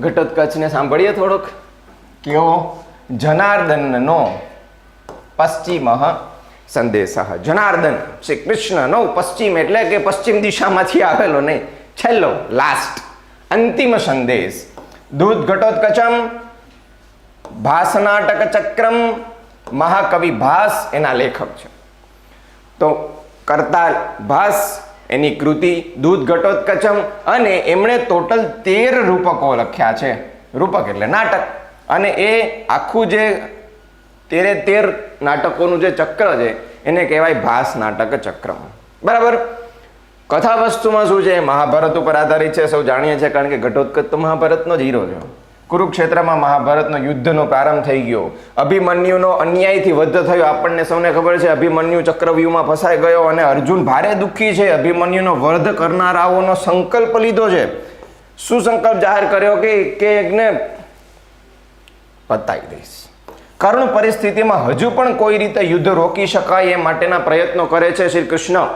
ઘટોત્કચને સાંભળીએ થોડોક. કેવો? જનાર્દનનો પશ્ચિમ સંદેશ. જનાર્દન શ્રી કૃષ્ણનો પશ્ચિમ એટલે કે પશ્ચિમ દિશામાંથી આવેલો નહીં, છેલ્લો, લાસ્ટ, અંતિમ સંદેશ. દૂત ઘટોત્કચમ ભાસનાટક ચક્રમ, મહાકવિ ભાસ એના લેખક છે. તો કરતા ભાસ એની કૃતિ દૂત ઘટોત્કચમ, અને એમણે ટોટલ 13 રૂપકો લખ્યા છે. રૂપક એટલે નાટક, અને એ આખું જે 13 નાટકોનું જે ચક્ર છે એને કહેવાય ભાસ નાટક ચક્ર. બરાબર. કથા વસ્તુમાં શું છે? મહાભારત ઉપર આધારિત છે, સૌ જાણીએ છીએ, કારણ કે ઘટોત્કચ તો મહાભારતનો જ હીરો છે. કુરુક્ષેત્રમાં મહાભારતનો યુદ્ધનો પ્રારંભ થઈ ગયો. અભિમન્યુનો અન્યાયથી વધ થયો, આપણને સૌને ખબર છે. અભિમન્યુ ચક્રવ્યૂહમાં ફસાઈ ગયો અને અર્જુન ભારે દુઃખી છે. અભિમન્યુનો વધ કરનારાઓનો સંકલ્પ લીધો છે. શું સંકલ્પ જાહેર કર્યો? કે એકને પતાઈ દઈશ. કરુણ પરિસ્થિતિમાં હજુ પણ કોઈ રીતે યુદ્ધ રોકી શકાય એ માટેના પ્રયત્નો કરે છે શ્રી કૃષ્ણ.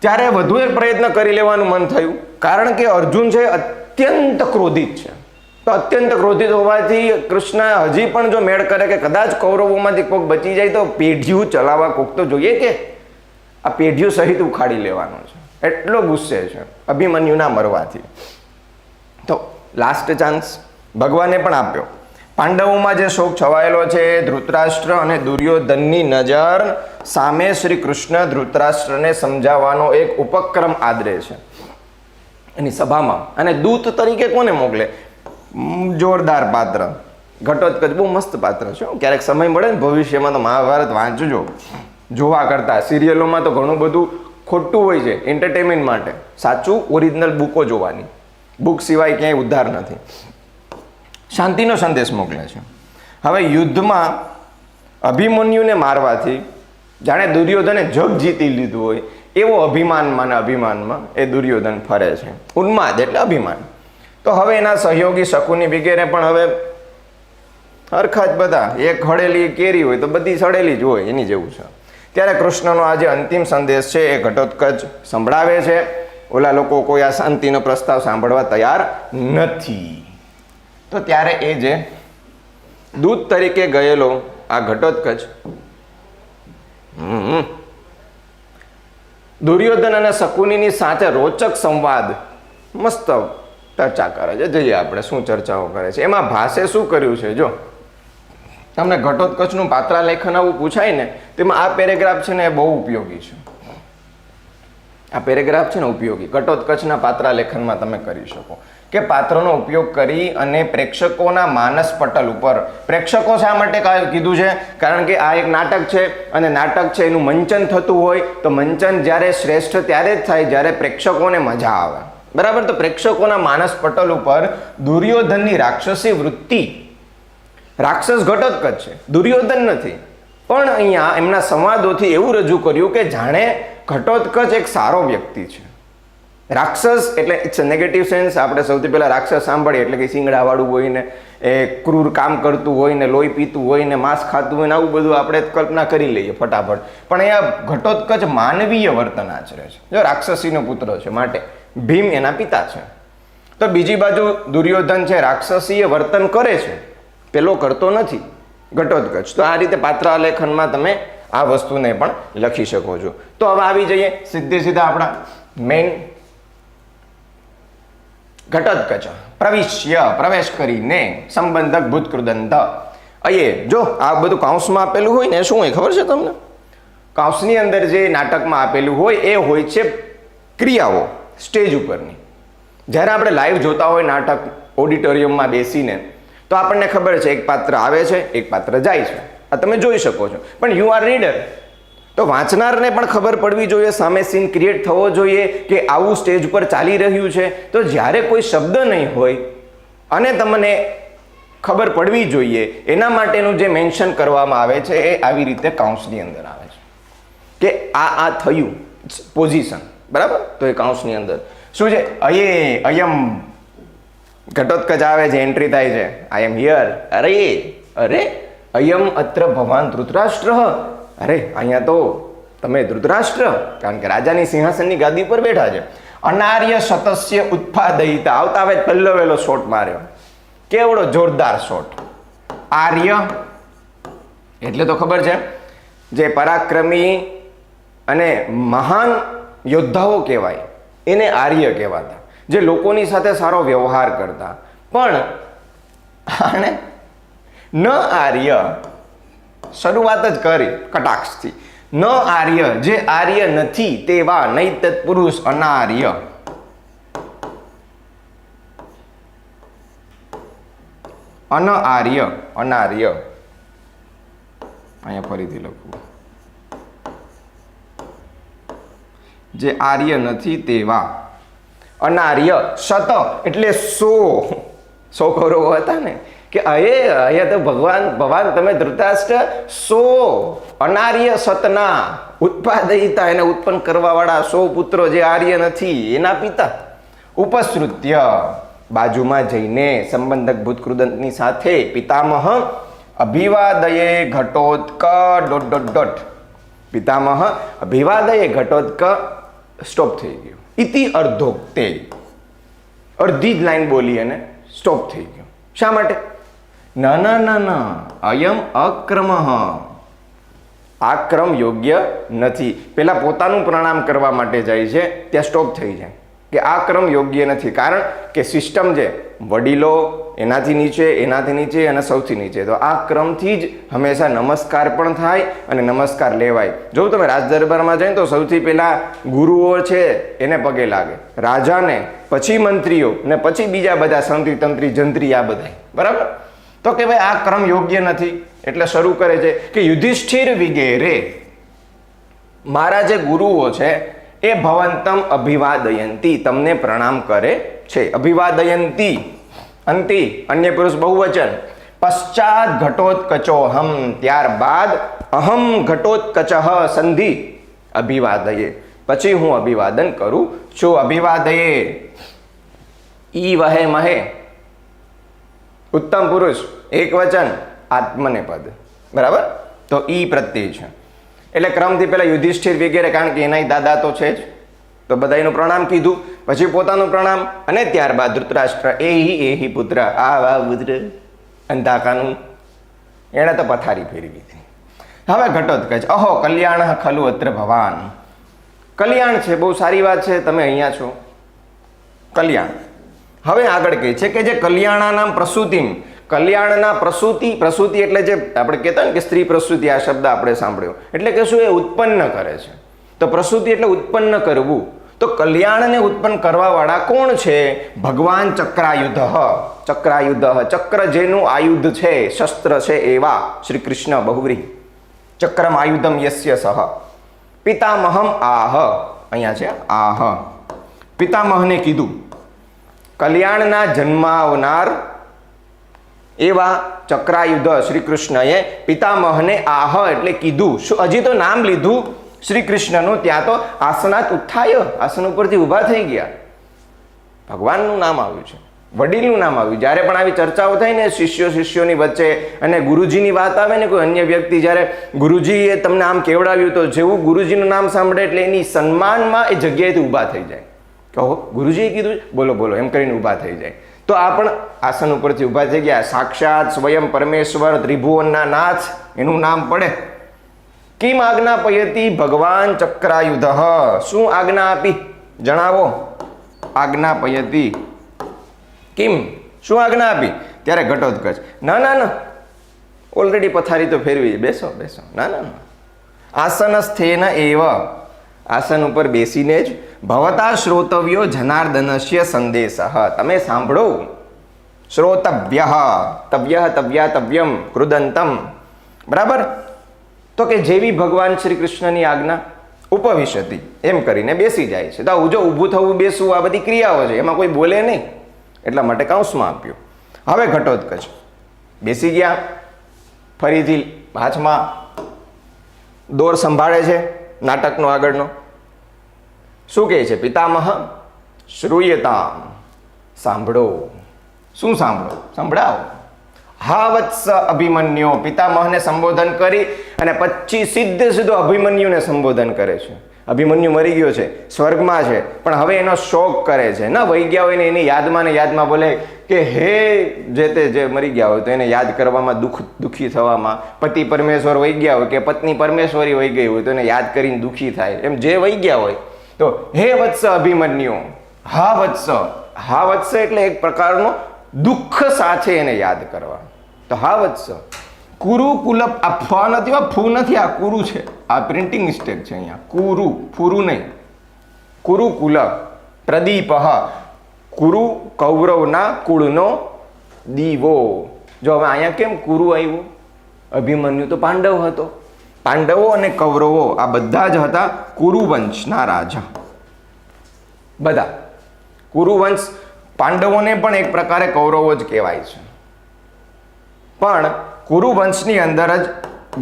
ત્યારે વધુ એક પ્રયત્ન કરી લેવાનું મન થયું, કારણ કે અર્જુન છે અત્યંત ક્રોધિત છે. તો અત્યંત ક્રોધિત હોવાથી કૃષ્ણ હજી પણ જો મેળ કરે કે કદાચ કૌરવોમાંથી કોઈક બચી જાય તો પેઢિયું ચલાવવા કોક તો જોઈએ, કે આ પેઢિયું સહિત ઉખાડી લેવાનો છે. એટલો ગુસ્સે છે અભિમન્યુના મરવાથી. તો લાસ્ટ ચાન્સ ભગવાને પણ આપ્યો. પાંડવોમાં જે શોક છવાયેલો છે, ધૃતરાષ્ટ્ર અને દુર્યોધનની નજર સામે શ્રી કૃષ્ણ ધૃતરાષ્ટ્રને સમજાવવાનો એક ઉપક્રમ આદરે છે એની સભામાં. અને દૂત તરીકે કોને મોકલે? જોરદાર પાત્ર ઘટોત્કચ. બહુ મસ્ત પાત્ર છે. ક્યારેક સમય મળે ને ભવિષ્યમાં તો મહાભારત વાંચજો. જોવા કરતા સિરિયલોમાં તો ઘણું બધું ખોટું હોય છે એન્ટરટેનમેન્ટ માટે. સાચું ઓરિજિનલ બુકો જોવાની. બુક સિવાય ક્યાંય ઉદ્ધાર નથી. શાંતિનો સંદેશ મોકલે છે. હવે યુદ્ધમાં અભિમન્યુને મારવાથી જાણે દુર્યોધને જગ જીતી લીધું હોય એવો અભિમાનમાં એ દુર્યોધન ફરે છે. ઉન્માદ એટલે અભિમાન. તો હવે એના સહયોગી શકુની વગેરે પણ હવે હરખા જ બધા. એક હળેલી કેરી હોય તો બધી સડેલી જ હોય, એની જેવું છે. ત્યારે કૃષ્ણનો આ જે અંતિમ સંદેશ છે એ ઘટોત્કચ સંભળાવે છે. ઓલા લોકો કોઈ આ શાંતિનો પ્રસ્તાવ સાંભળવા તૈયાર નથી. તો ત્યારે એ જે દૂત તરીકે ગયેલો આ ઘટોત્કચ દુર્યોધન અને શકુનીની સાથે રોચક સંવાદ, મસ્ત ચર્ચા કરે છે. જોઈએ આપણે શું ચર્ચાઓ કરે છે. એમાં ભાસે શું કર્યું છે? જો તમને ઘટોત્કચનું પાત્રાલેખન આવું પૂછાય ને, તેમાં આ પેરેગ્રાફ છે ને એ બહુ ઉપયોગી છે. આ પેરેગ્રાફ છે ને ઉપયોગી ઘટોત્કચના પાત્રાલેખનમાં તમે કરી શકો કે પાત્રનો ઉપયોગ કરી અને પ્રેક્ષકોના માનસ પટલ ઉપર. પ્રેક્ષકો શા માટે કીધું છે? કારણ કે આ એક નાટક છે, અને નાટક છે એનું મંચન થતું હોય તો મંચન જ્યારે શ્રેષ્ઠ ત્યારે જ થાય જ્યારે પ્રેક્ષકોને મજા આવે. બરાબર. તો પ્રેક્ષકોના માનસ પટલ ઉપર દુર્યોધનની રાક્ષસી વૃત્તિ, રાક્ષસ ઘટોત્કચ છે, દુર્યોધન નથી, પણ અહીંયા એમના સંવાદોથી એવું રજૂ કર્યું કે જાણે ઘટોત્કચ એક સારો વ્યક્તિ છે. રાક્ષસ એટલે ઇટ્સ અ નેગેટિવ સેન્સ. આપણે સૌથી પહેલા રાક્ષસ સાંભળીએ એટલે કે શિંગડાવાળું હોય ને, એ ક્રૂર કામ કરતું હોય ને, લોહી પીતું હોય ને, માંસ ખાતું હોય ને, આવું બધું આપણે કલ્પના કરી લઈએ ફટાફટ. પણ અહીંયા ઘટોત્કચ માનવીય વર્તન આચરે છે. જો રાક્ષસીનો પુત્ર છે માટે ભીમ એના પિતા છે. તો બીજી બાજુ દુર્યોધન છે, રાક્ષસીય વર્તન કરે છે, પેલો કરતો નથી ઘટોત્કચ. તો આ રીતે પાત્રાલેખનમાં તમે આ વસ્તુને પણ લખી શકો છો. તો હવે આવી જઈએ સીધા આપણા મેઇન. ઘટોત્કચ પ્રવેશ કરીને સંબંધક ભૂતકૃદંત. અહીંયા જો આ બધું કાઉન્સમાં આપેલું હોય ને, શું હોય ખબર છે તમને? કાઉન્સની અંદર જે નાટકમાં આપેલું હોય એ હોય છે ક્રિયાઓ સ્ટેજ ઉપરની. જ્યારે આપણે લાઈવ જોતા હોય નાટક ઓડિટોરિયમમાં બેસીને, તો આપણને ખબર છે એક પાત્ર આવે છે, એક પાત્ર જાય છે. આ તમે જોઈ શકો છો. પણ યુ આર રીડર, તો વાંચનારને પણ ખબર પડવી જોઈએ, સામે સીન ક્રિએટ થવો જોઈએ કે આવું સ્ટેજ પર ચાલી રહ્યું છે. તો જ્યારે કોઈ શબ્દ નહીં હોય અને તમને ખબર પડવી જોઈએ, એના માટેનું જે મેન્શન કરવામાં આવે છે એ આવી રીતે કાઉન્સની અંદર આવે છે કે આ થયું પોઝિશન. બરાબર. તો એ કાઉન્સની અંદર શું છે? અયમ ઘટોત્કચ આવે છે, એન્ટ્રી થાય છે. આઈ એમ હિયર. અરે અયમ અત્ર ભવાન ધૃતરાષ્ટ્ર. અરે અહીંયા તો તમે ધૃતરાષ્ટ્ર, કારણ કે રાજાની સિંહાસનની ગાદી પર બેઠા છે. અનાર્ય શતસ્ય ઉત્પાદયિતા. આવતા આવે પહેલો વહેલો શોટ માર્યો, કેવડો જોરદાર શોટ. આર્ય એટલે તો ખબર છે, જે પરાક્રમી અને મહાન યોદ્ધાઓ કહેવાય એને આર્ય કહેવાતા, જે લોકોની સાથે સારો વ્યવહાર કરતા. પણ આણે ન આર્ય શરૂઆત જ કરી કટાક્ષથી. ન આર્ય, જે આર્ય નથી તેવા, નહીં તત્પુરુષ અનાર્ય. અનાર્ય, અનાર્ય. અહીંયા ફરીથી લખું, જે આર્ય નથી તેવા અનાર્ય. શત એટલે 100 કૌરવો હતા ને, કે અહીંયા તો ભગવાન તમે ધૃતરાષ્ટ્ર 100 અનાર્ય સતના ઉત્પાદયિતા, એને ઉત્પન્ન કરવા વાળા 100 પુત્રો જે આર્ય નથી એના પિતા. ઉપસૃત્ય બાજુમાં જઈને સંબંધક ભૂતકૃદંતની સાથે પિતામહ અભિવાદયે ઘટોત્ક ... પિતામહ અભિવાદયે ઘટોત્ક સ્ટોપ થઈ ગયું. ઇતિ અર્ધોક્તે, અડધી જ લાઈન બોલી અને સ્ટોપ થઈ ગયું. શા માટે? ના ના ના ના, અયમ અક્રમ, આ ક્રમ યોગ્ય નથી. પેલા પોતાનું પ્રણામ કરવા માટે જાય છે, ત્યાં સ્ટોપ થઈ જાય કે આ ક્રમ યોગ્ય નથી. કારણ કે સિસ્ટમ છે, વડીલો, એનાથી નીચે અને સૌથી નીચે. તો આ ક્રમથી જ હંમેશા નમસ્કાર પણ થાય અને નમસ્કાર લેવાય. જો તમે રાજ દરબારમાં જાય તો સૌથી પહેલા ગુરુઓ છે એને પગે લાગે, રાજાને, પછી મંત્રીઓ ને પછી બીજા બધા સંત્રી તંત્રી જંત્રી આ બધા. બરાબર? તો કે ભાઈ આ ક્રમ યોગ્ય નથી. એટલે શરૂ કરે છે કે યુધિષ્ઠિર વિગેરે, મારા જે ગુરુઓ છે એ ભવંતમ અભિવાદયંતી, તમને પ્રણામ કરે છે. અભિવાદયંતી અંતિ અન્ય પુરુષ બહુવચન. પશ્ચાત ઘટોત્કચોહમ, ત્યારબાદ અહમ ઘટોત્કચ સંધિ અભિવાદયે, પછી હું અભિવાદન કરું છું. અભિવાદયે ઈ વહે મહે, ઉત્તમ પુરુષ એક વચન, આત્મનેપદ. બરાબર? તો ઈ પ્રત્યય છે. એટલે ક્રમથી પહેલા યુધિષ્ઠિર વગેરે, કારણ કે એના દાદા તો છે જ, તો બધાનું પ્રણામ કીધું, પછી પોતાનું પ્રણામ, અને ત્યારબાદ ધૃતરાષ્ટ્ર એહી પુત્ર, આ પુત્ર અંધાકાનું, એણે તો પથારી ફેરવી હતી. હવે ઘટોત્કચ, અહો કલ્યાણ ખલુ અત્ર ભવાન. કલ્યાણ છે, બહુ સારી વાત છે, તમે અહીંયા છો, કલ્યાણ. હવે આગળ કહે છે કે જે કલ્યાણાનામ પ્રસૂતિમ, કલ્યાણના પ્રસૂતિ એટલે જે આપણે કહેતા ને કે સ્ત્રી પ્રસૂતિ, આ શબ્દ આપણે સાંભળ્યો, એટલે કે શું? એ ઉત્પન્ન કરે છે. તો પ્રસૂતિ એટલે ઉત્પન્ન કરવું. તો કલ્યાણને ઉત્પન્ન કરવા વાળા કોણ છે? ભગવાન ચક્રાયુધ. ચક્ર જેનું આયુધ છે, શસ્ત્ર છે એવા શ્રી કૃષ્ણ બહુવ્રીહી. ચક્રમ આયુધમ યસ્ય સહ પિતામહમ આહ, અહીંયા છે આહ. પિતામહને કીધું, કલ્યાણના જન્માવનાર એવા ચક્રાયુધ શ્રી કૃષ્ણએ પિતામહને આહ એટલે કીધું. શું? હજી તો નામ લીધું શ્રી કૃષ્ણનું, ત્યાં તો આસનાત ઉત્થાય, આસન ઉપરથી ઊભા થઈ ગયા. ભગવાનનું નામ આવ્યું છે, વડીલનું નામ આવ્યું. જ્યારે પણ આવી ચર્ચાઓ થાય ને શિષ્યોની વચ્ચે અને ગુરુજીની વાત આવે ને, કોઈ અન્ય વ્યક્તિ જ્યારે ગુરુજીએ તમને આમ કેવડાવ્યું, તો જેવું ગુરુજીનું નામ સાંભળે એટલે એની સન્માનમાં એ જગ્યાએથી ઊભા થઈ જાય. કહો ગુરુજીએ કીધું, બોલો બોલો એમ કરીને ઊભા થઈ જાય. તો આ પણ આસન ઉપરથી ઊભા થઈ ગયા. સાક્ષાત સ્વયં પરમેશ્વર ત્રિભુવનના નાથ, એનું નામ પડે. કિમ આજ્ઞાપયતિ ભગવાન ચક્રાયુધ, શું આજ્ઞા આપી જણાવો? આજ્ઞાપયતિ કિમ, શું આજ્ઞા આપી? ત્યારે ઘટોત્કચ, ના ના ના, ઓલરેડી પથારી તો ફેરવી, બેસો બેસો. ના ના ના, આસનસ્થેન એવ, આસન ઉપર બેસીને જ ભવતા શ્રોતવ્યો જનાર્દનસ્ય સંદેશ, તમે સાંભળો. શ્રોતવ્ય, તવ્યમ કૃદંતમ. બરાબર? તો કે જેવી ભગવાન શ્રી કૃષ્ણની આજ્ઞા, ઉપવિશતિ એમ કરીને બેસી જાય છે. તો જો ઊભું થવું, બેસવું, આ બધી ક્રિયાઓ છે, એમાં કોઈ બોલે નહીં, એટલા માટે કૌંસમાં આપ્યું. હવે ઘટોત્કચ બેસી ગયા, ફરીથી હાથમાં દોર સંભાળે છે નાટકનો આગળનો. શું કહે છે? પિતામહ શ્રૂયતામ, સાંભળો. શું સાંભળો? સંભળાવો. હા વત્સ અભિમન્યુ, પિતામહને સંબોધન કરી અને પછી સીધે સીધો અભિમન્યુને સંબોધન કરે છે. અભિમન્યુ મરી ગયો છે, સ્વર્ગમાં છે, પણ હવે એનો શોક કરે છે. ન વહી ગયા હોય ને એની યાદમાં ને યાદમાં બોલે કે હે જે મરી ગયા હોય તો એને યાદ કરવામાં દુઃખી થવામાં, પતિ પરમેશ્વર વહી ગયા હોય કે પત્ની પરમેશ્વરી વહી ગઈ હોય તો એને યાદ કરીને દુઃખી થાય. એમ જે વહી ગયા હોય તો હે વત્સ અભિમન્યુ, હા વત્સ એટલે એક પ્રકારનો દુઃખ સાથે એને યાદ કરવા. તો હા વત્સ કુરુકુલ, આ ફ નથી, ફૂ નથી, આ કુરુ છે, આ પ્રિન્ટિંગ મિસ્ટેક છે અહીંયા. ફુરુ નહીં, કુરુકુલ પ્રદીપ, કુરુ કૌરવના કુળનો દીવો. જો હવે અહીંયા કેમ કુરુ આવ્યું? અભિમન્યુ તો પાંડવ હતો. પાંડવો અને કૌરવો આ બધા જ હતા કુરુવંશના રાજા. બધા કુરુવંશ, પાંડવોને પણ એક પ્રકારે કૌરવો જ કહેવાય છે. પણ કુરુવંશની અંદર જ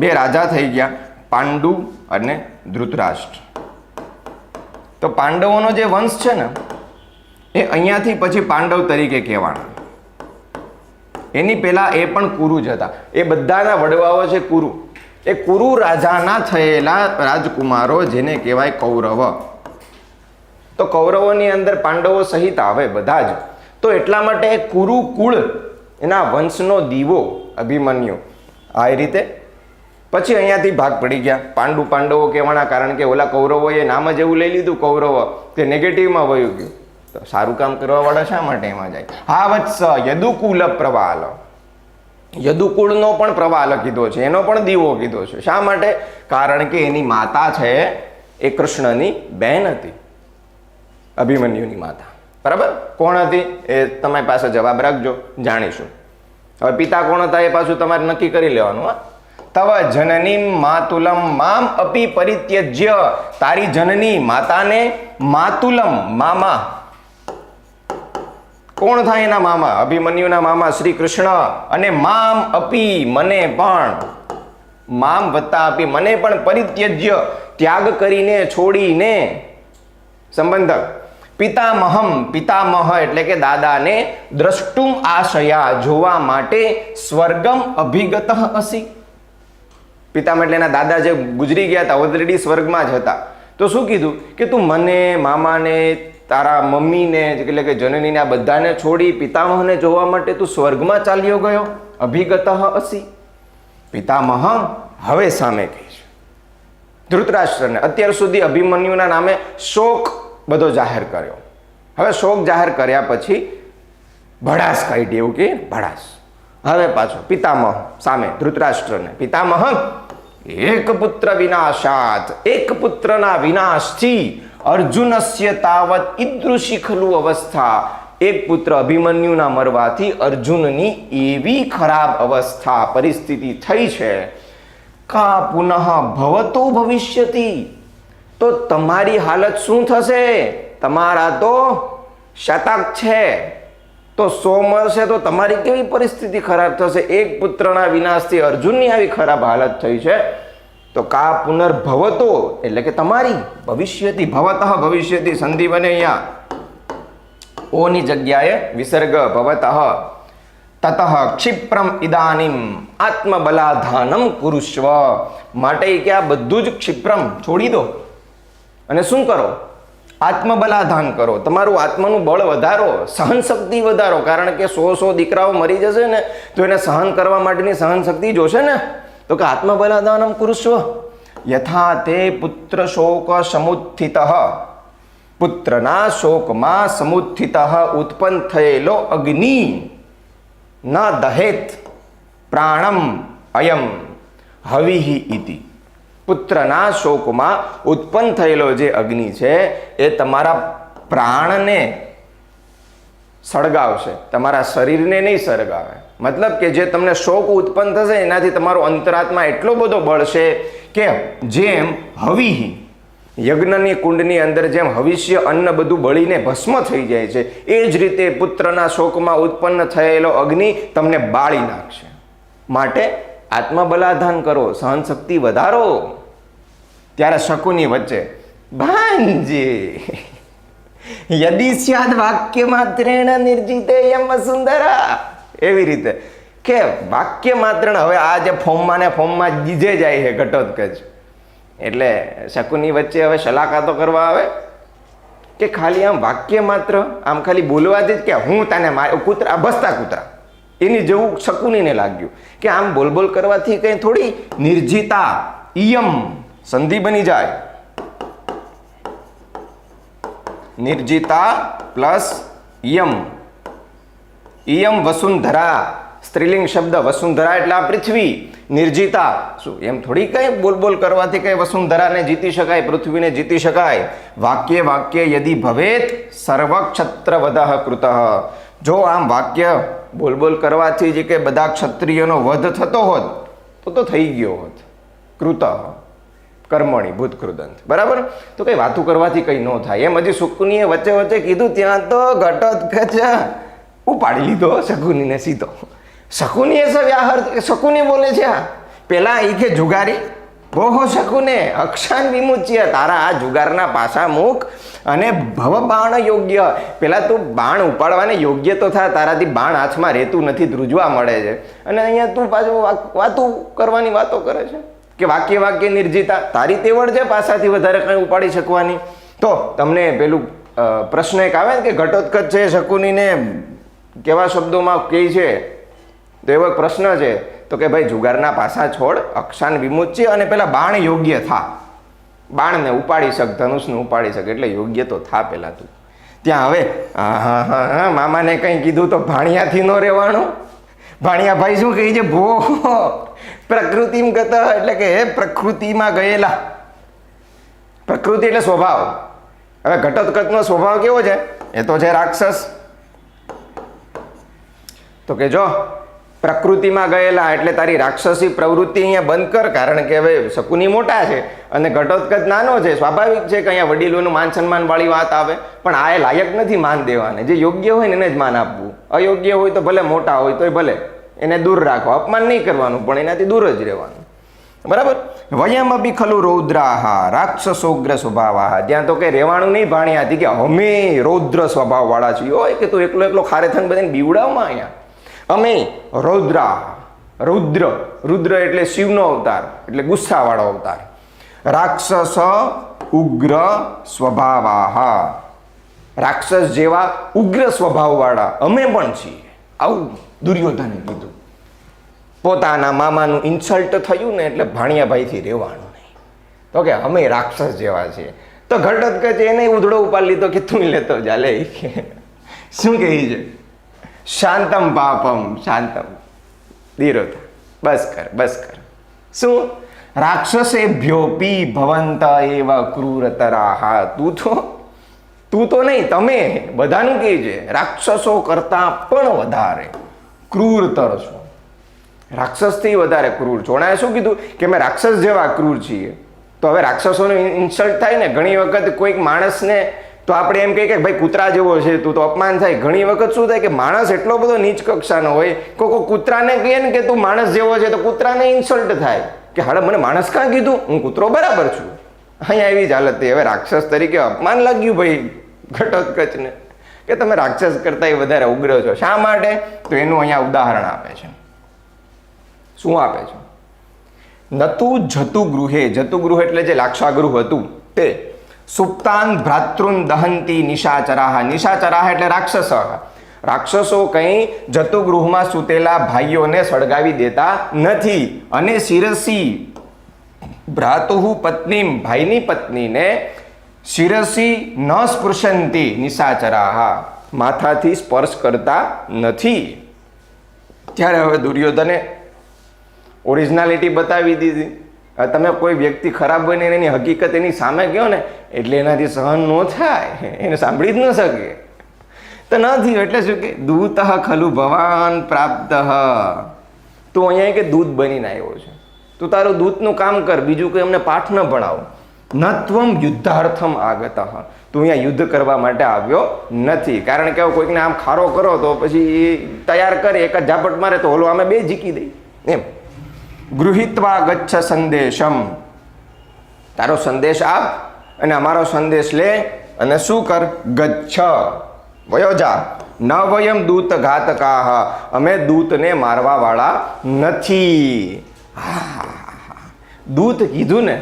બે રાજા થઈ ગયા, પાંડુ અને ધૃતરાષ્ટ્ર. તો પાંડવોનો જે વંશ છે ને એ અહીંયાથી પછી પાંડવ તરીકે કહેવાના. એની પહેલા એ પણ કુરુ જ હતા. એ બધાના વડવાઓ છે કુરુ. એ કુરુ રાજાના થયેલા રાજકુમારો જેને કહેવાય કૌરવ. તો કૌરવોની અંદર પાંડવો સહિત આવે બધા જ. તો એટલા માટે કુરુકુળ એના વંશનો દીવો અભિમન્યુ. આ રીતે પછી અહીંયાથી ભાગ પડી ગયા. પાંડવો કહેવાના, કારણ કે ઓલા કૌરવોએ નામ જ એવું લઈ લીધું કૌરવ, તે નેગેટિવમાં વયું ગયું. તો સારું કામ કરવા વાળા શા માટે એમાં જાય? હા વત્સ યદુકુલ પ્રવાલ, યદુકુળનો પણ પ્રવાલ કીધો છે, એનો પણ દીવો કીધો છે. શા માટે? કારણ કે એની માતા છે એ કૃષ્ણની બહેન હતી, અભિમન્યુની માતા. બરાબર? કોણ હતી એ તમારી પાસે જવાબ રાખજો, જાણીશું. હવે પિતા કોણ હતા એ પાછું તમારે નક્કી કરી લેવાનું. તવ જનની માતુલમ મામ અપી પરિત્યજ્ય, તારી જનની માતાને માતુલમ મામા. કોણ થાય એના મામા? અભિમન્યુના મામા શ્રી કૃષ્ણ. અને મામ અપી મને પણ, મામ વત્તા અપી મને પણ પરિત્યજ્ય ત્યાગ કરીને છોડીને, સંબંધક પિતામહ એટલે કે દાદાને દ્રષ્ટુમ આશયા જોવા માટે સ્વર્ગમ અભિગત અસી. પિતામહ એટલે એના દાદા જે ગુજરી ગયા હતા, ઓલરેડી સ્વર્ગમાં જ હતા. તો શું કીધું કે તું મને, મામાને, તારા મમ્મીને એટલે કે જનનીને આ બધાને છોડી પિતામહને જોવા માટે તું સ્વર્ગમાં ચાલ્યો ગયો. અભિગત અસી. પિતામહ હવે સામે કહીશ ધૃતરાષ્ટ્રને. અત્યાર સુધી અભિમન્યુના નામે શોક બધો જાહેર કર્યો. હવે શોક જાહેર કર્યા પછી ભડાસ કાઢી, એવું કે ભડાસ. હવે પાછો પિતામહ સામે ધૃતરાષ્ટ્રને, પિતામહ એક પુત્ર વિનાશાત, એક પુત્રના વિનાશથી અર્જુનસ્ય તાવત ઈદૃશી ખલુ અવસ્થા. એક પુત્ર અભિમન્યુના મરવાથી અર્જુનની એવી ખરાબ અવસ્થા, પરિસ્થિતિ થઈ છે. કા પુનઃ ભવતો ભવિષ્યતિ, તો તમારી હાલત શું થશે? તમારા તો શતક છે, તો 100 મળશે તો તમારી કેવી પરિસ્થિતિ ખરાબ થશે? એક પુત્રના વિનાશથી અર્જુનની આવી ખરાબ હાલત થઈ છે. તો કા પુનર્ભવતો એટલે કે તમારી, ભવિષ્યતિ ભવતઃ ભવિષ્યતિ સંધિ બને અહીંયા, ઓની જગ્યાએ વિસર્ગ ભવતઃ. તતઃ ક્ષિપ્રમ ઇદાનીમ આત્મબલાધાનમ કુરુષ્વ. માટે કે આ બધું જ ક્ષિપ્રમ છોડી દો અને શું કરો? આત્મબલાધાન કરો. તમારું આત્માનું બળ વધારો, સહન શક્તિ વધારો. કારણ કે 100 દીકરાઓ મરી જશે ને તો એને સહન કરવા માટેની સહન શક્તિ જોશે ને. તો કે આત્મબલાધાનમ કુરુષ્વ. યથા તે પુત્ર શોક સમુત્થિત, પુત્રના શોકમાં સમુત્થિત ઉત્પન્ન થયેલો અગ્નિ ન દહેત પ્રાણમ અયમ હવિહિ ઇતિ. પુત્રના શોકમાં ઉત્પન્ન થયેલો જે અગ્નિ છે એ તમારા પ્રાણને સળગાવશે, તમારા શરીરને નહીં સળગાવે. મતલબ કે જે તમને શોક ઉત્પન્ન થશે એનાથી તમારો અંતરાત્મા એટલો બધો બળશે કે જેમ હવિહિ, યજ્ઞની કુંડની અંદર જેમ હવિષ્ય અન્ન બધું બળીને ભસ્મ થઈ જાય છે, એ જ રીતે પુત્રના શોકમાં ઉત્પન્ન થયેલો અગ્નિ તમને બાળી નાખશે. માટે આત્મબલાધાન કરો, સહન શક્તિ વધારો. ત્યારે શકુની વચ્ચે ભાંજી યદિ સ્યાદ વાક્ય માત્રેણ નિર્જીતે યમ સુંદરા. એવી રીતે કે વાક્ય માત્ર, હવે આ જે ફોર્મમાં ને ફોર્મમાં જીજે જાય છે ઘટોત્કચ, એટલે શકુની વચ્ચે હવે શલાકા તો કરવા આવે કે ખાલી આમ વાક્ય માત્ર આમ ખાલી બોલવાથી જ કે હું તને કૂતરા ભસતા કૂતરા એની જેવું શકુનીને લાગ્યું કે આમ બોલ બોલ કરવાથી કંઈ થોડી નિર્જીતા ઈયમ સંધિ બની જાય. નિર્જીતા પ્લસ ઈયમ, ઈયમ વસુંધરા, સ્ત્રીલિંગ શબ્દ વસુંધરા એટલે આ પૃથ્વી, નિર્જીતા શું એમ થોડી કઈ બોલ બોલ કરવાથી કઈ વસુંધરાને જીતી શકાય, પૃથ્વીને જીતી શકાય. વાક્ય વાક્ય યદિ ભવેત સર્વક્ષત્રવદઃ કૃતઃ, જો આમ વાક્ય બોલ બોલ કરવાથી જે કે બધા ક્ષત્રિયોનો વધ થતો હોત તો થઈ ગયો હોત. કૃતઃ કર્મણી ભૂતકૃદંત, બરાબર. તો કઈ વાતું કરવાથી કઈ ન થાય એમ. હજી શકુનીએ વચ્ચે વચ્ચે કીધું ત્યાં તો ઘટોત્કચ ઉપાડી લીધો શકુનીને સીધો. શકુનીએ શકુની બોલે છે પેલા ઈ કે જુગારી ઓહો શકુને અક્ષાન વિમુચ્ય, તારા આ જુગારના પાસા મૂક અને ભવ બાણ યોગ્ય, પેલા તું બાણ ઉપાડવાને યોગ્ય તો થા, તારાથી બાણ હાથમાં રહેતું નથી, ધ્રુજવા મળે છે. અને અહીંયા તું પાછું વાતું કરવાની વાતો કરે છે કે વાક્ય વાક્ય નિર્જીતા, તારી તેવડ છે પાસાથી વધારે કંઈ ઉપાડી શકવાની. તો તમને પેલું પ્રશ્ન એક આવે ને કે ઘટોત્કચ છે શકુનીને કેવા શબ્દોમાં કહે છે, તો એવો એક પ્રશ્ન છે તો કે ભાઈ જુગારના પાસા છોડ, અક્ષાન વિમુચ્ય અને પેલા બાણ યોગ્ય થા, બાણને ઉપાડી શક, ધનુષને ઉપાડી શક, એટલે યોગ્ય તો થા પેલા તું. ત્યાં હવે હા મામાને કંઈ કીધું તો ભાણિયાથી ન રહેવાનું. ભાણિયા ભાઈ શું કહે છે, ભો પ્રકૃતિમ ગત, એટલે કે પ્રકૃતિમાં ગયેલા. પ્રકૃતિ એટલે સ્વભાવ. હવે ઘટોત્કચનો સ્વભાવ કેવો છે, એ તો છે રાક્ષસ. તો કે જો પ્રકૃતિમાં ગયેલા એટલે તારી રાક્ષસી પ્રવૃત્તિ અહીંયા બંધ કર, કારણ કે હવે શકુની મોટા છે અને ઘટોત્કચ નાનો છે. સ્વાભાવિક છે કે અહીંયા વડીલોનું માન સન્માન વાળી વાત આવે, પણ આ એ લાયક નથી માન દેવાને. જે યોગ્ય હોય ને એને જ માન આપવું, અયોગ્ય હોય તો ભલે મોટા હોય તોય ભલે એને દૂર રાખો, અપમાન નહીં કરવાનું પણ એનાથી દૂર જ રહેવાનું, બરાબર. વયમ અભી ખલુ રૌદ્રાહા રાક્ષસોગ્ર સ્વભાવાહા, ત્યાં તો કઈ રહેવાનું નહીં ભાણ્યાથી કે અમે રૌદ્ર સ્વભાવ વાળા છીએ, હોય કે તું એકલો એકલો ખારેથન બધાને બીવડાવમાં અહીંયા. અમે રૌદ્રા, રૌદ્ર, રુદ્ર એટલે શિવનો અવતાર, એટલે ગુસ્સાવાળો અવતાર. રાક્ષસ ઉગ્ર સ્વભાવાહા, રાક્ષસ જેવા ઉગ્ર સ્વભાવવાળા અમે પણ છીએ. આવું દુર્યોધને કીધું. પોતાના મામાનું ઇન્સલ્ટ થયું ને એટલે ભાણિયાભાઈથી રહેવાનું નહીં. તો કે અમે રાક્ષસ જેવા છીએ. તો ઘટોત્કચ એને ઉધડો ઉપાડી લીધો કે તું લેતો ચાલે. શું કહે છે, શાંતમ પાપમ શાંતમ, ધીરો થા, બસ કર બસ કર. શું રાક્ષસેભ્યોપી ભવંત એવ ક્રૂરતરાહા, તું તો નહીં, તમે બધાનું કહે છે રાક્ષસો કરતા પણ વધારે ક્રૂરતર છો, રાક્ષસથી વધારે ક્રૂર છો. ઓણાએ શું કીધું કે અમે રાક્ષસ જેવા ક્રૂર છીએ. તો હવે રાક્ષસોનું ઇન્સલ્ટ થાય ને, ઘણી વખત કોઈક માણસને તો આપણે એમ કહીએ કે ભાઈ કૂતરા જેવો છે તું, તો અપમાન થાય. ઘણી વખત શું થાય કે માણસ એટલો બધો નીચ કક્ષાનો હોય, કોઈ કૂતરાને કહીએ ને કે તું માણસ જેવો છે તો કૂતરાને ઇન્સલ્ટ થાય કે હાડે મને માણસ કાં કીધું, હું કૂતરો બરાબર છું. અહીંયા એવી જ હાલત થઈ. હવે રાક્ષસ તરીકે અપમાન લાગ્યું ભાઈ ઘટોત્કચને કે તમે રાક્ષસ કરતા વધારે ઉગ્ર છો. શા માટે, તો એનું અહીંયા ઉદાહરણ આપે છે. શું આપે છે, નતુ જતુ ગૃહે, જતુ ગૃહ એટલે જે લાક્ષાગૃહ હતું તે, સુપ્તાન ભ્રાતૃન દહંતી નિશાચરાહ, નિશાચરાહ એટલે રાક્ષસ. રાક્ષસો કંઈ જતુગૃહમાં સૂતેલા ભાઈઓને સળગાવી દેતા નથી. અને શિરસી ભ્રાતુહુ પત્નીમ, ભાઈની પત્નીને શિરસી ન સ્પૃશંતી નિશાચરાહ, માથાથી સ્પર્શ કરતા નથી. ત્યારે હવે દુર્યોધને ઓરિજિનાલિટી બતાવી દીધી. તમે કોઈ વ્યક્તિ ખરાબ બને એની હકીકત એની સામે કહો ને એટલે એનાથી સહન ન થાય, એને સાંભળી જ ન શકે. તો ન થયું એટલે શું કે દૂત ખલુ ભવાન પ્રાપ્ત, તું અહીંયા કે દૂત બનીને આવ્યો છે, તું તારું દૂતનું કામ કર, બીજું કોઈ અમને પાઠ ન ભણાવો. નત્વમ યુદ્ધાર્થમ આગત, તું અહીંયા યુદ્ધ કરવા માટે આવ્યો નથી. કારણ કે કોઈકને આમ ખારો કરો તો પછી તૈયાર કરે, એક જ ઝાપટ મારે તો ઓલો અમે બે જીકી દઈ એમ. ગૃહિત્વા ગચ્છ સંદેશમ, તારો સંદેશ આપ અને અમારો સંદેશ લે અને શું કર, ગચ્છ વયો જા. ન વયમ દૂત ઘાતકાહ, અમે દૂતને મારવા વાળા નથી. દૂત કીધું ને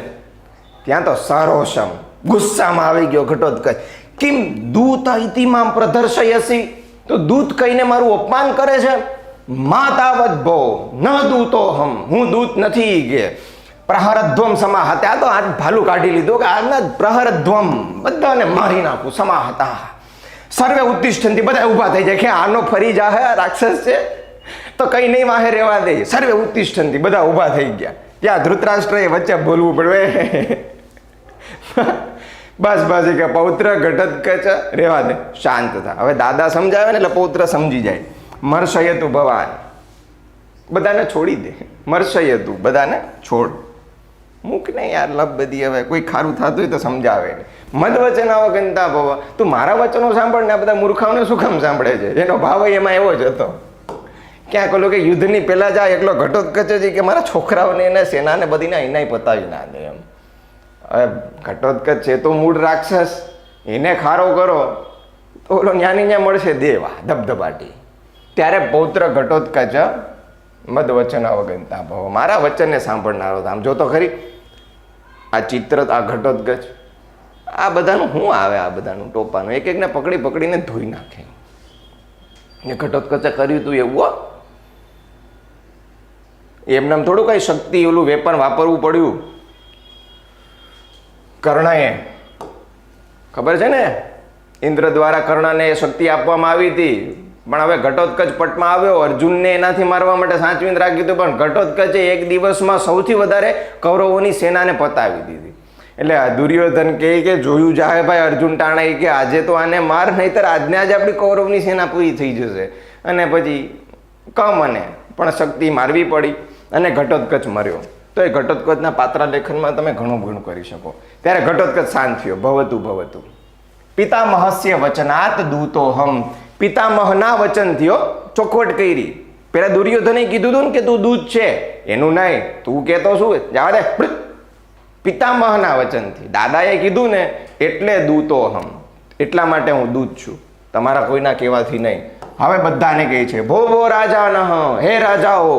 ત્યાં તો સરોષમ, ગુસ્સામાં આવી ગયો ઘટોત્કચ. કિમ દૂત ઇતિમામ પ્રદર્શયસી, તો દૂત કહીને મારું અપમાન કરે છે. માતાવત ભો ન દૂતો હમ, હું દૂત નથી કે. પ્રહરધ્વમ સમાહતા, તો આજ ભાલું કાઢી લીધું કે આજના પ્રહરધ્વમ, બધાને મારી નાખું. સમાહતા સર્વે ઉત્તિષ્ઠંતી, બધા ઊભા થઈ જાય કે આનો ફરી જાહે, આ રાક્ષસ છે તો કઈ નહીં વાહે રહેવા દે. સર્વે ઉત્તિષ્ઠંતી, બધા ઊભા થઈ ગયા. ત્યાં ધૃતરાષ્ટ્રએ વચ્ચે બોલવું પડવે. બસ બસ કે પૌત્ર ઘટોત્કચ રહેવા દે, શાંત થા. હવે દાદા સમજાવે ને એટલે પૌત્ર સમજી જાય. મર્ષયતુ ભવાન, બધાને છોડી દે. મર્ષયતુ, બધાને છોડ, મૂક ને યાર લપ બધી. હવે કોઈ ખારું થતું હોય તો સમજાવે. મદ વચન અવગણતા ભવ, તું મારા વચનો સાંભળ ને આ બધા મૂર્ખાઓને શું કામ સાંભળે છે? એનો ભાવ એમાં એવો જ હતો. ક્યાંક ઓલો કે યુદ્ધની પહેલા જાય એકલો ઘટોત્કચ છે કે મારા છોકરાઓને એને સેનાને બધીને અહીંના પતાવી ના દે એમ. હવે ઘટોત્કચ છે તો મૂળ રાક્ષસ, એને ખારો કરો તો ઓલો ન્યાની ન્યા મળશે દેવા ધબધબાટી. ત્યારે પૌત્ર ઘટોત્કચ મદ વચન અવગણતા ભવ, મારા વચનને સાંભળનારો. આમ જો તો ખરી આ ચિત્ર, આ ઘટોત્કચ, આ બધાનું શું આવે? આ બધાનું ટોપાનું એક એકને પકડી પકડીને ધોઈ નાખે. એ ઘટોત્કચે કર્યું હતું એવું. એમને થોડું કઈ શક્તિ ઓલું વેપન વાપરવું પડ્યું. કર્ણએ, ખબર છે ને, ઇન્દ્ર દ્વારા કર્ણને એ શક્તિ આપવામાં આવી હતી. પણ હવે ઘટોત્કચ પટમાં આવ્યો, અર્જુનને એનાથી મારવા માટે સાચવીને રાખ્યું હતું. પણ ઘટોત્કચે એક દિવસમાં સૌથી વધારે કૌરવોની સેનાને પતાવી દીધી. એટલે દુર્યોધન કહે કે જોયું જાહે ભાઈ અર્જુન ટાણા, કે આજે તો આને માર, નહીતર આજને આજે આપણી કૌરવની સેના પૂરી થઈ જશે. અને પછી મને પણ શક્તિ મારવી પડી અને ઘટોત્કચ મર્યો. તો એ ઘટોત્કચના પાત્રા લેખનમાં તમે ઘણું કરી શકો. ત્યારે ઘટોત્કચ શાંત થયો. ભવતું ભવતું પિતામહસ્ય વચનાત દૂતોહમ, પિતામહના વચન થયો, ચોખવટ કરી. પેલા દુર્યોધને કીધું હતું ને કે તું દૂત છે, એનું નહીં, તું કહેતો શું, જવા દે. પિતામહના વચનથી દાદાએ કીધું ને એટલે દૂતોહમ, એટલા માટે હું દૂત છું, તમારા કોઈના કહેવાથી નહીં. હવે બધાને કહે છે ભો ભો રાજાનઃ, હે રાજાઓ,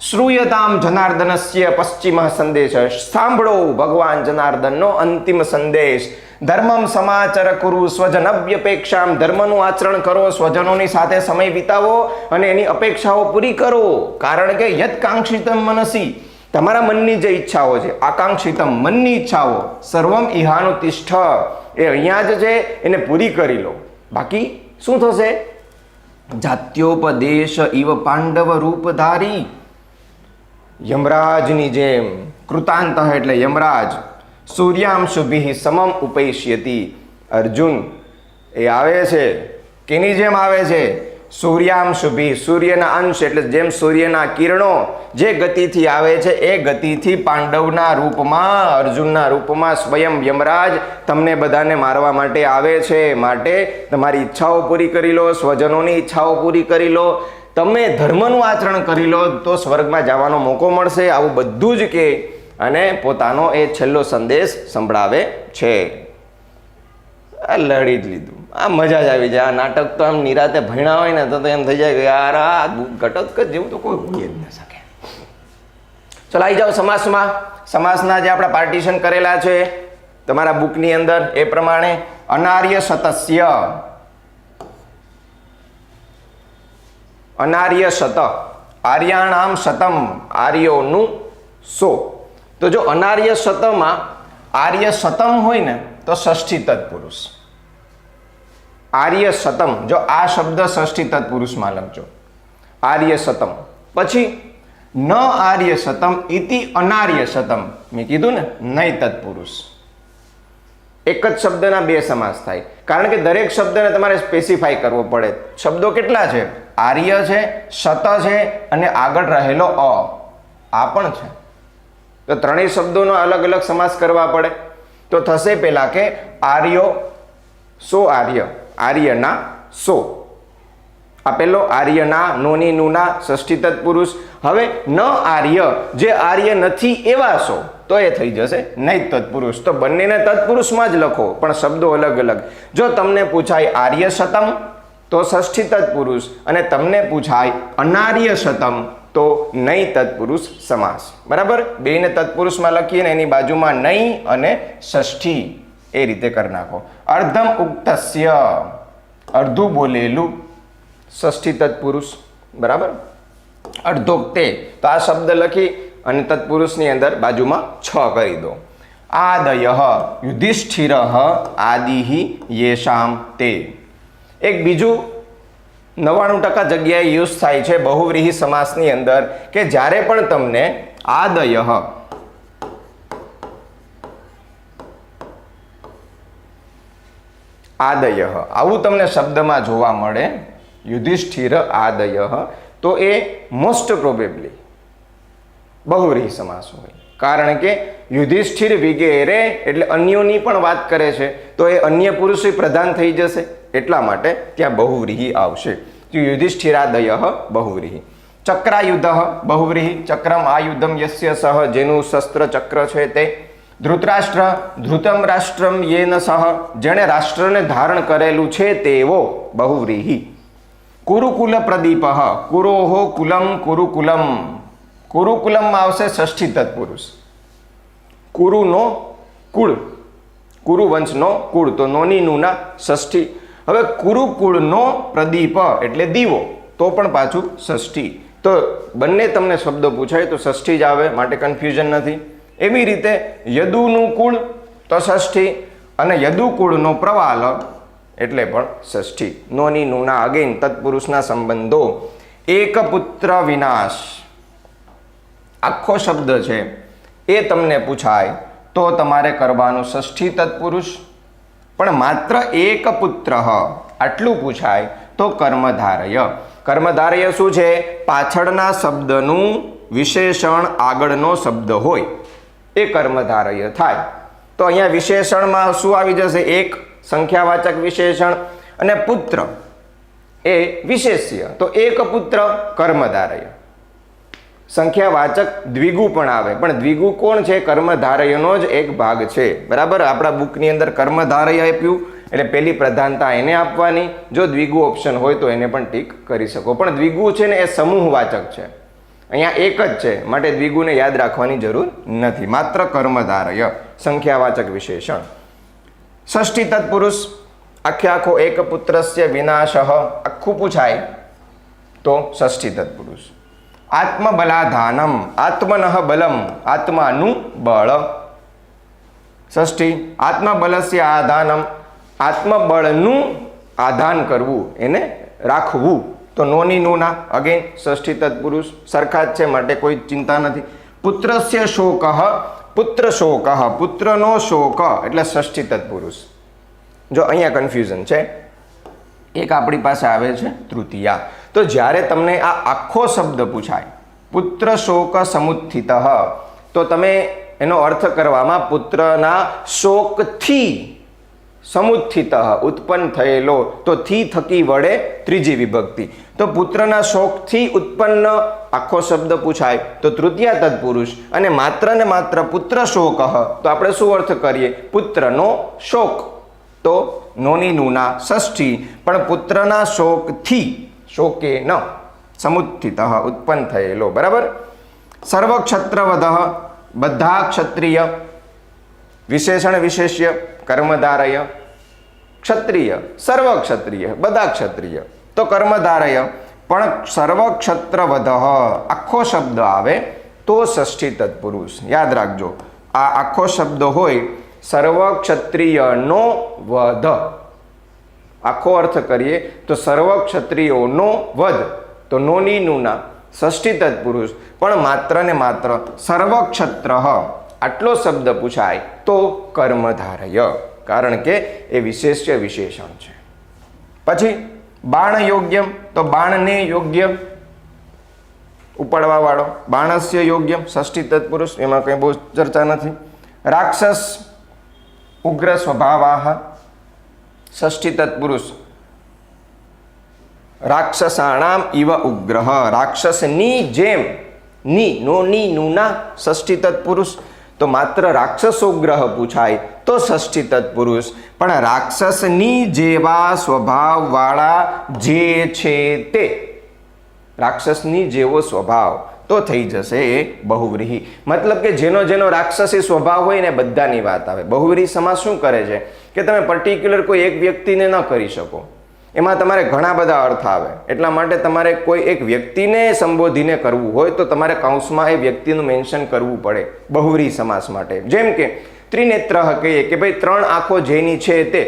શ્રૂયતામ જનાર્દનસ્ય પશ્ચિમ સંદેશ, સાંભળો ભગવાન જનાર્દનનો અંતિમ સંદેશ. ધર્મમ સમાચર કુરુ સ્વજનવ્યપેક્ષામ, ધર્મનું આચરણ કરો, સ્વજનોની સાથે સમય વિતાવો અને એની અપેક્ષાઓ પૂરી કરો. કારણ કે યત કાંક્ષિતમ મનસી, તમારા મનની જે ઈચ્છાઓ છે, આકાંક્ષિતમ મનની ઈચ્છાઓ, સર્વમ ઇહાનું તિષ્ઠ, એ અહીંયા જ છે, એને પૂરી કરી લો. બાકી શું થશે? જાત્યોપદેશ ઇવ પાંડવ રૂપધારી, યમરાજની જેમ, કૃતાંત એટલે યમરાજ, સૂર્યાંશુભિ સમમ ઉપૈષ્યતિ. અર્જુન એ આવે છે, કેની જેમ આવે છે? સૂર્યાંશુભિ, સૂર્યના અંશ એટલે જેમ સૂર્યના કિરણો જે ગતિથી આવે છે એ ગતિથી પાંડવના રૂપમાં, અર્જુનના રૂપમાં સ્વયં યમરાજ તમને બધાને મારવા માટે આવે છે. માટે તમારી ઈચ્છાઓ પૂરી કરી લો, સ્વજનોની ઈચ્છાઓ પૂરી કરી લો, તમે ધર્મનું આચરણ કરી લો તો સ્વર્ગમાં જવાનો મોકો મળશે. આવું બધું જ કે અને પોતાનો એ છેલ્લો સંદેશ સંભળાવે છે. આ લડી જ લીધું. આ મજા જ આવી જાય. આ નાટક તો આમ નિરાતે ભણ્યા હોય ને તો એમ થઈ જાય કે યાર આ ઘટોત્કચ જેવું તો કોઈ હોય જ ન શકે. ચલો આવી જાઓ સમાસમાં. સમાસના જે આપણા પાર્ટીશન કરેલા છે તમારા બુકની અંદર એ પ્રમાણે અનાર્ય શતસ્ય, અનાર્ય શત, આર્યાણામ શતમ, આર્યોનું 100. તો જો અનાર્ય શતમાં આર્ય શતમ હોય ને તો ષષ્ઠી તત્પુરુષ. આર્ય શતમ, જો આ શબ્દ ષષ્ઠી તત્પુરુષમાં લખજો, આર્ય શતમ. પછી ન આર્ય શતમ ઇતિ અનાર્ય શતમ, મેં કીધું ને નહીં તત્પુરુષ. એક જ શબ્દના બે સમાસ થાય, કારણ કે દરેક શબ્દને તમારે સ્પેસિફાઈ કરવો પડે. શબ્દો કેટલા છે? આર્ય છે, શત છે અને આગળ રહેલો આ પણ છે. તો ત્રણેય શબ્દોનો અલગ અલગ સમાસ કરવા પડે. તો થશે પેલા કે આર્યો 100 આર્ય, આર્યના 100. આ પેલો આર્યના, નોની નુના ષષ્ઠી તત્પુરુષ. હવે ન આર્ય, જે આર્ય નથી એવા 100, તો એ થઈ જશે નહીં તત્પુરુષ. તો બંનેને તત્પુરુષમાં જ લખો પણ શબ્દો અલગ અલગ. જો તમને પૂછાય આર્ય શતમ તો ષષ્ઠી તત્પુરુષ, અને તમને પૂછાય અનાર્ય શતમ તો નહીં તત્પુરુષ સમાસ. બરાબર, બેને તત્પુરુષમાં લખીએ ને એની બાજુમાં નહીં અને ષષ્ઠી એ રીતે કરી નાખો. અર્ધમ ઉક્તસ્ય, અડધું બોલેલું, ષષ્ઠી તત્પુરુષ. બરાબર, અર્ધોક્તે, તો આ શબ્દ લખી અને તત્પુરુષની અંદર બાજુમાં છ કરી દો. આદય યુધિષ્ઠિર આદિ યેષામ તે. એક બીજું 99% જગ્યાએ યુઝ થાય છે બહુવ્રીહી સમાસની અંદર કે જ્યારે પણ તમને આદય આવું તમને શબ્દમાં જોવા મળે, યુધિષ્ઠિર આદય, તો એ મોસ્ટ પ્રોબેબલી બહુવ્રીહી સમાસ હોય. કારણ કે યુધિષ્ઠિર વિગેરે એટલે અન્યોની પણ વાત કરે છે, તો એ અન્ય પુરુષ પ્રધાન થઈ જશે, એટલા માટે ત્યાં બહુવ્રીહી આવશે. યુધિષ્ઠિરાદય બહુવ્રીહી. ચક્રાયુધ બહુવ્રીહી. ચક્રમ આયુધમ યસ્ય સહ, જેનું શસ્ત્ર ચક્ર છે તે. ધૃતરાષ્ટ્ર ધૃતમ રાષ્ટ્રમ યેન સહ, જેણે રાષ્ટ્રને ધારણ કરેલું છે તેવો બહુવ્રીહી. કુરુકુલ પ્રદીપ કુરોહો કુલમ કુરુકુલમ. કુરુકુલમમાં આવશે ષષ્ઠી તત્પુરુષ. કુરુનો કુળ, કુરુવંશનો કુળ, તો નોની નુના ષષ્ઠી. હવે કુરુકુળનો પ્રદીપ એટલે દીવો, તો પણ પાછું ષષ્ઠી. તો બંને તમને શબ્દો પૂછાય તો ષષ્ઠી જ આવે, માટે કન્ફ્યુઝન નથી. એવી રીતે યદુનું કુળ તો ષષ્ઠી, અને યદુકુળનો પ્રવાલ એટલે પણ ષષ્ઠી. નોની નુના અગેન તત્પુરુષના સંબંધો. એક પુત્ર વિનાશ આખો શબ્દ છે એ તમને પૂછાય તો તમારે કરવાનું ષષ્ઠી તત્પુરુષ. પણ માત્ર એક પુત્ર આટલું પૂછાય તો કર્મધારય. કર્મધારય શું છે? પાછળના શબ્દનું વિશેષણ આગળનો શબ્દ હોય એ કર્મધારય થાય. તો અહીંયા વિશેષણમાં શું આવી જશે? એક સંખ્યાવાચક વિશેષણ અને પુત્ર એ વિશેષ્ય, તો એક પુત્ર કર્મધારય. સંખ્યાવાચક દ્વિગુ પણ આવે, પણ દ્વિગુ કોણ છે? કર્મધારયનો જ એક ભાગ છે. બરાબર, આપણા બુકની અંદર કર્મધારય આપ્યું એટલે પહેલી પ્રધાનતા એને આપવાની. જો દ્વિગુ ઓપ્શન હોય તો એને પણ ટીક કરી શકો, પણ દ્વિગુ છે ને એ સમૂહવાચક છે, અહીંયા એક જ છે, માટે દ્વિગુને યાદ રાખવાની જરૂર નથી. માત્ર કર્મધારય સંખ્યાવાચક વિશેષણ. ષષ્ઠી તત્પુરુષ આખે આખો એક પુત્રસ્ય વિનાશ આખું પૂછાય તો ષષ્ઠી તત્પુરુષ. આત્મબલાધાનમ આત્મનઃ બલમ, આત્માનું બળ. ષષ્ઠી. આત્મબલસ્ય આધાનમ, આત્મબળનું આધાન કરવું, એને રાખવું, તો નોની નુના અગેન ષષ્ઠી તત્પુરુષ. સરખા જ છે માટે કોઈ ચિંતા નથી. પુત્રસ્ય શોક, પુત્ર શોક, પુત્રનો શોક એટલે ષષ્ઠી તત્પુરુષ. જો અહીંયા કન્ફ્યુઝન છે, એક આપણી પાસે આવે છે તૃતીયા. તો જ્યારે તમને આ આખો શબ્દ પૂછાય પુત્ર શોક સમુત્થિત, તો તમે એનો અર્થ કરવામાં પુત્રના શોકથી સમુત્થિત ઉત્પન્ન થયેલો, તો થી થકી વડે ત્રીજી વિભક્તિ. તો પુત્રના શોકથી ઉત્પન્ન આખો શબ્દ પૂછાય તો તૃતીય તત્પુરુષ. અને ને માત્ર પુત્ર શોક, તો આપણે શું અર્થ કરીએ? પુત્રનો શોક, તો નોની નુના ષષ્ઠી. પણ પુત્રના શોકથી, શોકે ન સમુત્થિત ઉત્પન્ન થયેલો. બરાબર. સર્વ ક્ષત્રવદ બધા ક્ષત્રિય. વિશેષણ વિશેષ્ય કર્મધારય. ક્ષત્રિય સર્વ ક્ષત્રિય બધા ક્ષત્રિય, તો કર્મધારય. પણ સર્વ ક્ષત્રવદ આખો શબ્દ આવે તો ષષ્ઠી તત્પુરુષ. યાદ રાખજો, આ આખો શબ્દ હોય સર્વ ક્ષત્રિયનો વધ, આખો અર્થ કરીએ તો સર્વ ક્ષત્રિયોનો વધ, તો નોની નુના ષષ્ઠી તત્પુરુષ. પણ માત્ર ને માત્ર સર્વ ક્ષત્ર આટલો શબ્દ પૂછાય તો કર્મધારય, કારણ કે એ વિશેષ્ય વિશેષણ છે. પછી બાણ યોગ્યમ, તો બાણને યોગ્ય ઉપાડવા વાળો. બાણસ્ય યોગ્યમ ષષ્ઠી તત્પુરુષ, એમાં કંઈ બહુ ચર્ચા નથી. રાક્ષસ ઉગ્ર સ્વભાવાહ ષષ્ઠી તત્પુરુષ. રાક્ષસાણામ ઇવ ઉગ્રહ, રાક્ષસની જેમ. ની નોની નુના ષષ્ઠી તત્પુરુષ. તો માત્ર રાક્ષસોગ્રહ પૂછાય તો ષષ્ઠી તત્પુરુષ. પણ રાક્ષસની જેવા સ્વભાવવાળા જે છે તે, રાક્ષસની જેવો સ્વભાવ, તો થઈ જશે એ બહુવ્રીહી. મતલબ કે જેનો જેનો રાક્ષસી સ્વભાવ હોય ને બધાની વાત આવે. બહુવ્રીહી સમાસ શું કરે છે કે તમે પર્ટિક્યુલર કોઈ એક વ્યક્તિને ન કરી શકો, એમાં તમારે ઘણા બધા અર્થ આવે. એટલા માટે તમારે કોઈ એક વ્યક્તિને સંબોધીને કરવું હોય તો તમારે કૌંસમાં એ વ્યક્તિનું મેન્શન કરવું પડે બહુવ્રીહી સમાસ માટે. જેમ કે ત્રિનેત્ર કહીએ કે ભાઈ 3 આંખો જેની છે તે,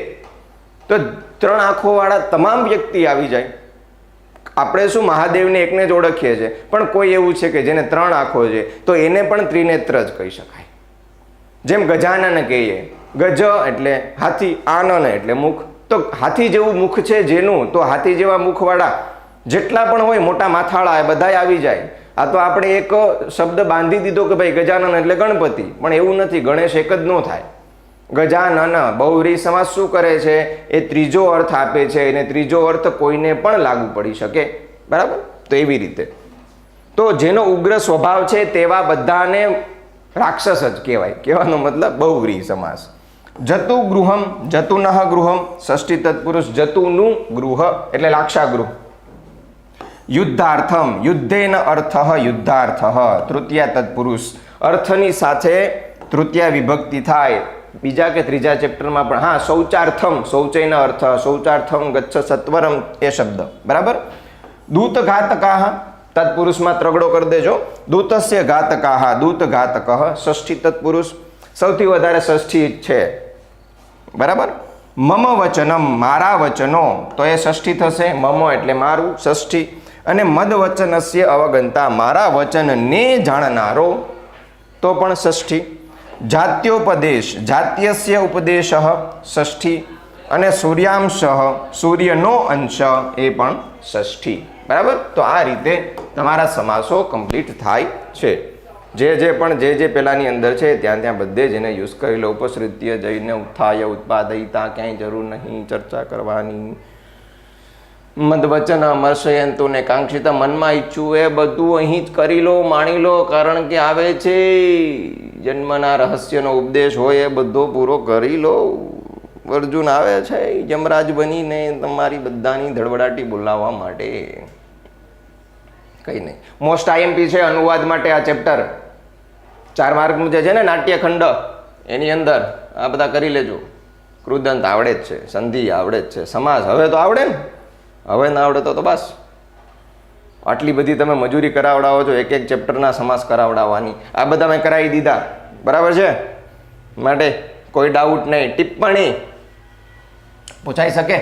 તો 3 આંખોવાળા તમામ વ્યક્તિ આવી જાય. આપણે શું મહાદેવને એકને જ ઓળખીએ છીએ, પણ કોઈ એવું છે કે જેને 3 આંખો છે તો એને પણ ત્રિનેત્ર જ કહી શકાય. જેમ ગજાનન કહીએ, ગજ એટલે હાથી, આનન એટલે મુખ. તો હાથી જેવું મુખ છે જેનું, તો હાથી જેવા મુખવાળા જેટલા પણ હોય મોટા માથાળા એ બધાય આવી જાય. આ તો આપણે એક શબ્દ બાંધી દીધો કે ભાઈ ગજાનન એટલે ગણપતિ, પણ એવું નથી. ગણેશ એક જ ન થાય. ગજાનન બહુવ્રીહી સમાસ શું કરે છે, એ ત્રીજો અર્થ આપે છે, અને ત્રીજો અર્થ કોઈને પણ લાગુ પડી શકે. બરાબર? તો એવી રીતે તો જેનો ઉગ્ર સ્વભાવ છે તેવા બધાને રાક્ષસ જ કહેવાય. કહેવાનો મતલબ બહુવ્રીહી સમાસ. જતુ ગૃહમ, જતુનઃ ગૃહમ, ષષ્ઠી તત્પુરુષ. જતુનું ગૃહ એટલે લાક્ષાગૃહ. યુદ્ધાર્થમ, યુદ્ધેન અર્થ યુદ્ધાર્થ. તૃતીયા તત્પુરુષ, અર્થની સાથે તૃતીયા વિભક્તિ થાય. બીજા કે ત્રીજા ચેપ્ટરમાં પણ. હા, શૌચાર્થમ, શૌચેન અર્થ, શૌચાર્થમ ગચ્છ સત્વરમ એ શબ્દ. બરાબર? દૂત ઘાતકાહ, તત્પુરુષમાં ત્રગડો કરી દેજો. દૂતસ્ય ઘાતકાહ, દૂત ઘાતક. ષષ્ઠી તત્પુરુષ, સૌથી વધારે ષષ્ઠી છે. બરાબર? મમ વચનમ, મારા વચનો, તો એ ષષ્ઠી થશે. મમ એટલે મારું, ષષ્ઠી. અને મદ વચનસ્ય અવગંતા, મારા વચનને જાણનારો, તો પણ ષષ્ઠી. જાત્યોપદેશ, જાત્યસ્ય ઉપદેશ, ષષ્ઠી. અને સૂર્યાંશ, સૂર્યનો અંશ, એ પણ ષષ્ઠી. બરાબર? તો આ રીતે તમારા સમાસો કમ્પ્લીટ થાય છે. જે પેલાની અંદર છે ત્યાં ત્યાં બધે જ એને યુઝ કરી લો. ઉપસૃત્ય જઈને ઉત્થાય ઉત્પાદયિતા, ક્યાંય જરૂર નહીં ચર્ચા કરવાની. મદવચન અમર્ષયંતુ ને કાંક્ષિતા, મનમાં ઈચ્છું એ બધું અહીં જ કરી લો, માણી લો. કારણ કે આવે છે જન્મના રહસ્યનો ઉપદેશ હોય એ બધો પૂરો કરી લો. અર્જુન આવે છે યમરાજ બનીને તમારી બધાની ધડબડાટી બોલાવવા માટે. કઈ નહીં. મોસ્ટ આઈએમપી છે અનુવાદ માટે આ ચેપ્ટર. 4 માર્કનું જે છે ને નાટ્યખંડ, એની અંદર આ બધા કરી લેજો. કૃદંત આવડે જ છે, સંધિ આવડે જ છે, સમાસ હવે તો આવડે ને. હવે ના આવડે તો બસ. આટલી બધી તમે મજૂરી કરાવડાવો છો એક એક ચેપ્ટરના સમાસ કરાવડાવવાની. આ બધા મેં કરાવી દીધા. બરાબર છે? માટે કોઈ ડાઉટ નહીં. ટિપ્પણી પૂછાઈ શકે?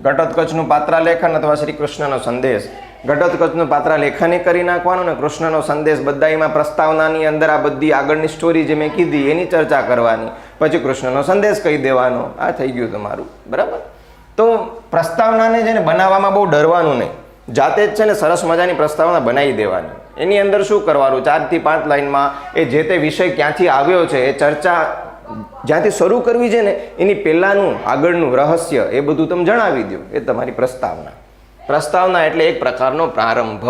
ઘટોત્કચનું પાત્રાલેખન અથવા શ્રી કૃષ્ણનો સંદેશ. ઘટોત્કચનું પાત્રાલેખન કરી નાખવાનું ને કૃષ્ણનો સંદેશ બધામાં પ્રસ્તાવનાની અંદર આ બધી આગળની સ્ટોરી જે મેં કીધી એની ચર્ચા કરવાની, પછી કૃષ્ણનો સંદેશ કહી દેવાનો. આ થઈ ગયું તમારું. બરાબર? તો પ્રસ્તાવનાને છે ને બનાવવામાં બહુ ડરવાનું નહીં. જાતે જ છે ને સરસ મજાની પ્રસ્તાવના બનાવી દેવાની. એની અંદર શું કરવાનું, 4 થી 5 લાઈનમાં એ જે તે વિષય ક્યાંથી આવ્યો છે એ ચર્ચા જ્યાંથી શરૂ કરવી છે ને એની પહેલાંનું આગળનું રહસ્ય એ બધું તમે જણાવી દો. એ તમારી પ્રસ્તાવના. પ્રસ્તાવના એટલે એક પ્રકારનો પ્રારંભ.